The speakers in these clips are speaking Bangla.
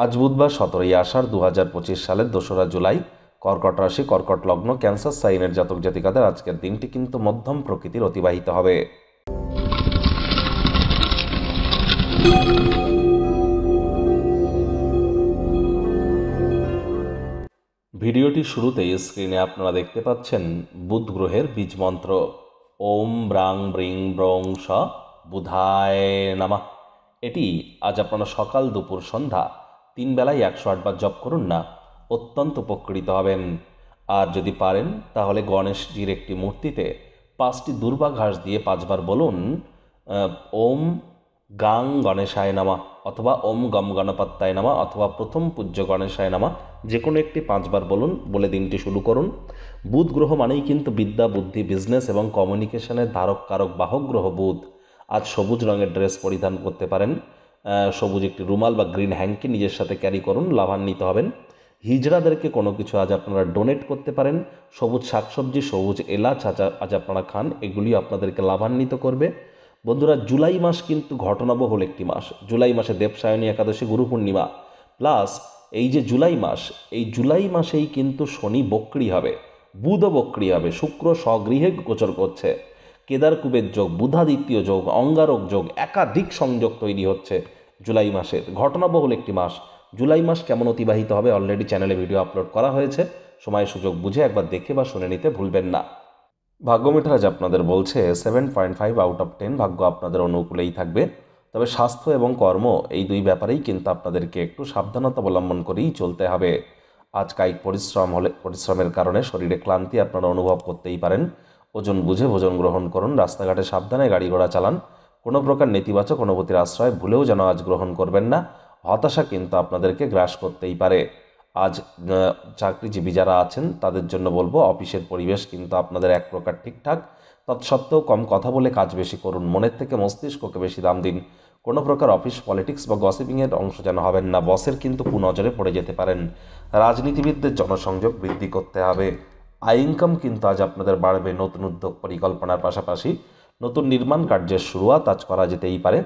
আজ বুধবার 17ই আষাঢ় 2025 সালের 2রা জুলাই। কর্কট রাশি, কর্কট লগ্ন, ক্যান্সার সাইনের জাতক জাতিকাদের আজকের দিনটি কিন্তু মধ্যম প্রকৃতির অতিবাহিত হবে। ভিডিওটি শুরুতেই স্ক্রিনে আপনারা দেখতে পাচ্ছেন বুধ গ্রহের বীজ মন্ত্র ওম ব্রাং ব্রিং ব্রং স বুধায় নামা। এটি আজ আপনারা সকাল দুপুর সন্ধ্যা 3 বেলায় 108 বার জপ করুন না, অত্যন্ত উপকৃত হবেন। আর যদি পারেন তাহলে গণেশজির একটি মূর্তিতে 5টি দুর্বা ঘাস দিয়ে 5 বার বলুন ওম গাং গণেশায় নামা, অথবা ওম গম গণপত্যায় নামা, অথবা প্রথম পূজ্য গণেশায় নামা, যে কোনো একটি 5 বার বলুন, বলে দিনটি শুরু করুন। বুধ গ্রহ মানেই কিন্তু বিদ্যা, বুদ্ধি, বিজনেস এবং কমিউনিকেশনের ধারক কারক বাহক গ্রহ বুধ। আজ সবুজ রঙের ড্রেস পরিধান করতে পারেন, সবুজ একটি রুমাল বা গ্রিন হ্যাঙ্কি নিজের সাথে ক্যারি করুন, লাভান্বিত হবেন। হিজড়াদেরকে কোনো কিছু আজ আপনারা ডোনেট করতে পারেন। সবুজ শাকসবজি, সবুজ এলাচ আজ আপনারা খান, এগুলি আপনাদেরকে লাভান্বিত করবে। বন্ধুরা, জুলাই মাস কিন্তু ঘটনাবহুল একটি মাস। জুলাই মাসে দেবসায়নী একাদশী, গুরু পূর্ণিমা, প্লাস এই যে জুলাই মাস, এই জুলাই মাসেই কিন্তু শনি বক্রী হবে, বুধও বক্রী হবে, শুক্র স্বগৃহে গোচর করছে, কেদার কুবের যোগ, বুধাদিত্য যোগ, অঙ্গারক যোগ, একাধিক সংযোগ তৈরি হচ্ছে জুলাই মাসের। ঘটনাবহুল একটি মাস। জুলাই মাস কেমন অতিবাহিত হবে অলরেডি চ্যানেলে ভিডিও আপলোড করা হয়েছে, সময় সুযোগ বুঝে একবার দেখে বা শুনে নিতে ভুলবেন না। ভাগ্য মিটার আজ আপনাদের বলছে 7.5 আউট অফ 10, ভাগ্য আপনাদের অনুকূলেই থাকবে। তবে স্বাস্থ্য এবং কর্ম এই দুই ব্যাপারেই কিন্তু আপনাদেরকে একটু সাবধানতা অবলম্বন করেই চলতে হবে। আজ কায়িক পরিশ্রমের কারণে শরীরে ক্লান্তি আপনারা অনুভব করতেই পারেন। ওজন বুঝে ভোজন গ্রহণ করুন, রাস্তাঘাটে সাবধানে গাড়ি ঘোড়া চালান। কোনো প্রকার নেতিবাচক অনুভূতির আশ্রয় ভুলেও যেন আজ গ্রহণ করবেন না। হতাশা কিন্তু আপনাদেরকে গ্রাস করতেই পারে। আজ চাকরিজীবী যারা আছেন তাদের জন্য বলবো, অফিসের পরিবেশ কিন্তু আপনাদের এক প্রকার ঠিকঠাক, তৎসত্ত্বেও কম কথা বলে কাজ বেশি করুন, মনের থেকে মস্তিষ্ককে বেশি দাম দিন। কোনো প্রকার অফিস পলিটিক্স বা গসিপিংয়ের অংশ যেন হবেন না, বসের কিন্তু কুনজরে পড়ে যেতে পারেন। রাজনীতিবিদদের জনসংযোগ বৃদ্ধি করতে হবে। আয় ইনকাম কিন্তু আজ আপনাদের বাড়বে। নতুন উদ্যোগ পরিকল্পনার পাশাপাশি নতুন নির্মাণ কার্যের শুরুয়াত আজ করা যেতেই পারে।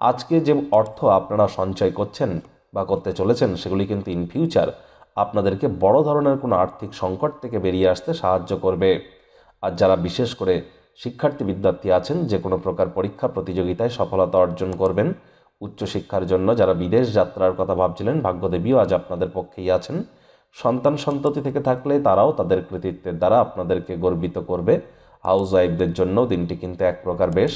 আজকে যে অর্থ আপনারা সঞ্চয় করছেন বা করতে চলেছেন, সেগুলি কিন্তু ইন ফিউচার আপনাদেরকে বড় ধরনের কোনো আর্থিক সংকট থেকে বেরিয়ে আসতে সাহায্য করবে। আর যারা বিশেষ করে শিক্ষার্থী বিদ্যার্থী আছেন, যে কোনো প্রকার পরীক্ষা প্রতিযোগিতায় সফলতা অর্জন করবেন। উচ্চশিক্ষার জন্য যারা বিদেশ যাত্রার কথা ভাবছিলেন, ভাগ্যদেবীও আজ আপনাদের পক্ষেই আছেন। সন্তান সন্ততি থেকে থাকলে তারাও তাদের কৃতিত্বের দ্বারা আপনাদেরকে গর্বিত করবে। হাউস ওয়াইফদের জন্য দিনটি কিন্তু এক প্রকার বেশ।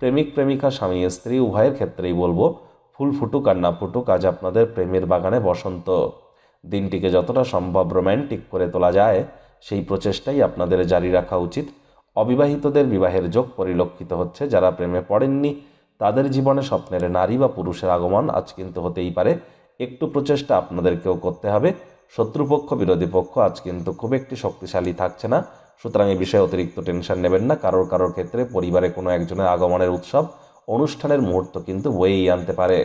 প্রেমিক প্রেমিকা, স্বামী স্ত্রী উভয়ের ক্ষেত্রেই বলবো, ফুল ফুটুক আর না ফুটুক, আজ আপনাদের প্রেমের বাগানে বসন্ত। দিনটিকে যতটা সম্ভব রোম্যান্টিক করে তোলা যায়, সেই প্রচেষ্টাই আপনাদের জারি রাখা উচিত। অবিবাহিতদের বিবাহের যোগ পরিলক্ষিত হচ্ছে। যারা প্রেমে পড়েননি তাদের জীবনে স্বপ্নের নারী বা পুরুষের আগমন আজ কিন্তু হতেই পারে। একটু প্রচেষ্টা আপনাদেরকেও করতে হবে। শত্রুপক্ষ, বিরোধী পক্ষ আজ কিন্তু খুব একটি শক্তিশালী থাকছে না, সুতরাং এই বিষয়ে অতিরিক্ত টেনশন নেবেন না। কারোর ক্ষেত্রে পরিবারে কোনো একজনের আগমনের উৎসব অনুষ্ঠানের মুহূর্ত কিন্তু বয়েই আনতে পারে।